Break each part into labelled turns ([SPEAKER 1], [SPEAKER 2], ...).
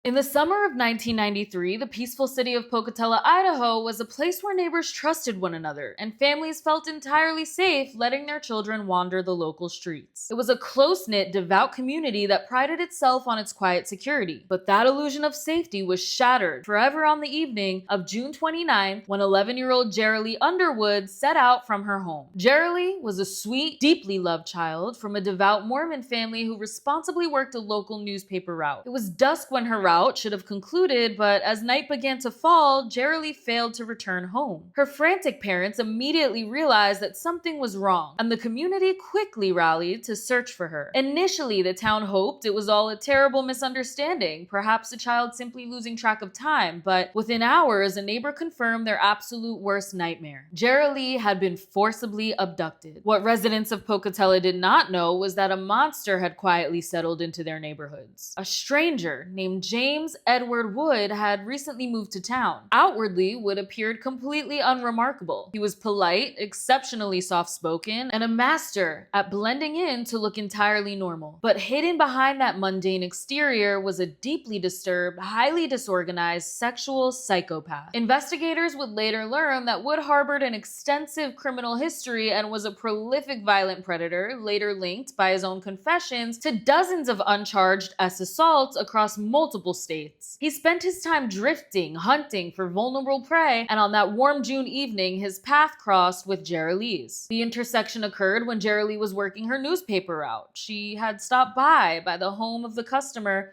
[SPEAKER 1] In the summer of 1993, the peaceful city of Pocatello, Idaho was a place where neighbors trusted one another and families felt entirely safe letting their children wander the local streets. It was a close-knit, devout community that prided itself on its quiet security. But that illusion of safety was shattered forever on the evening of June 29th when 11-year-old Jeralee Underwood set out from her home. Jeralee was a sweet, deeply loved child from a devout Mormon family who responsibly worked a local newspaper route. It was dusk when her route should have concluded, but as night began to fall, Jeralee failed to return home. Her frantic parents immediately realized that something was wrong, and the community quickly rallied to search for her. Initially, the town hoped it was all a terrible misunderstanding, perhaps a child simply losing track of time, but within hours, a neighbor confirmed their absolute worst nightmare. Jeralee had been forcibly abducted. What residents of Pocatello did not know was that a monster had quietly settled into their neighborhoods. A stranger named James Edward Wood had recently moved to town. Outwardly, Wood appeared completely unremarkable. He was polite, exceptionally soft-spoken, and a master at blending in to look entirely normal. But hidden behind that mundane exterior was a deeply disturbed, highly disorganized sexual psychopath. Investigators would later learn that Wood harbored an extensive criminal history and was a prolific violent predator, later linked by his own confessions to dozens of uncharged assaults across multiple states. He spent his time drifting, hunting for vulnerable prey, and on that warm June evening, his path crossed with Jeralee's. The intersection occurred when Jeralee was working her newspaper route. She had stopped by the home of a customer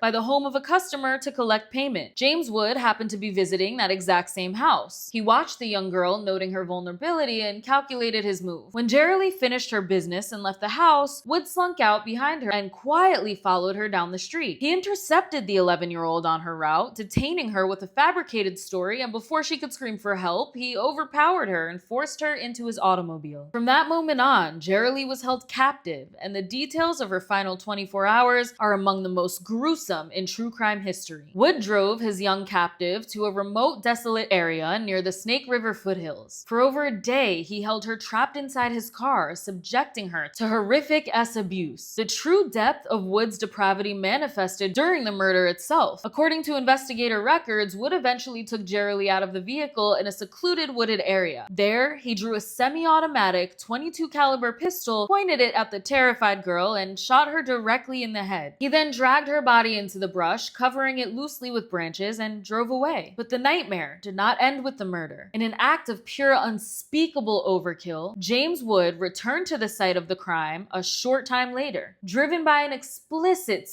[SPEAKER 1] to collect payment. James Wood happened to be visiting that exact same house. He watched the young girl, noting her vulnerability, and calculated his move. When Jeralee finished her business and left the house, Wood slunk out behind her and quietly followed her down the street. He intercepted the 11-year-old on her route, detaining her with a fabricated story, and before she could scream for help, he overpowered her and forced her into his automobile. From that moment on, Jeralee was held captive, and the details of her final 24 hours are among the most gruesome in true crime history. Wood drove his young captive to a remote, desolate area near the Snake River foothills. For over a day, he held her trapped inside his car, subjecting her to horrific abuse. The true depth of Wood's depravity manifested during the murder itself. According to investigator records, Wood eventually took Jeralee out of the vehicle in a secluded wooded area. There, he drew a semi-automatic .22 caliber pistol, pointed it at the terrified girl, and shot her directly in the head. He then dragged her body into the brush, covering it loosely with branches, and drove away. But the nightmare did not end with the murder. In an act of pure unspeakable overkill, James Wood returned to the site of the crime a short time later. Driven by an explicit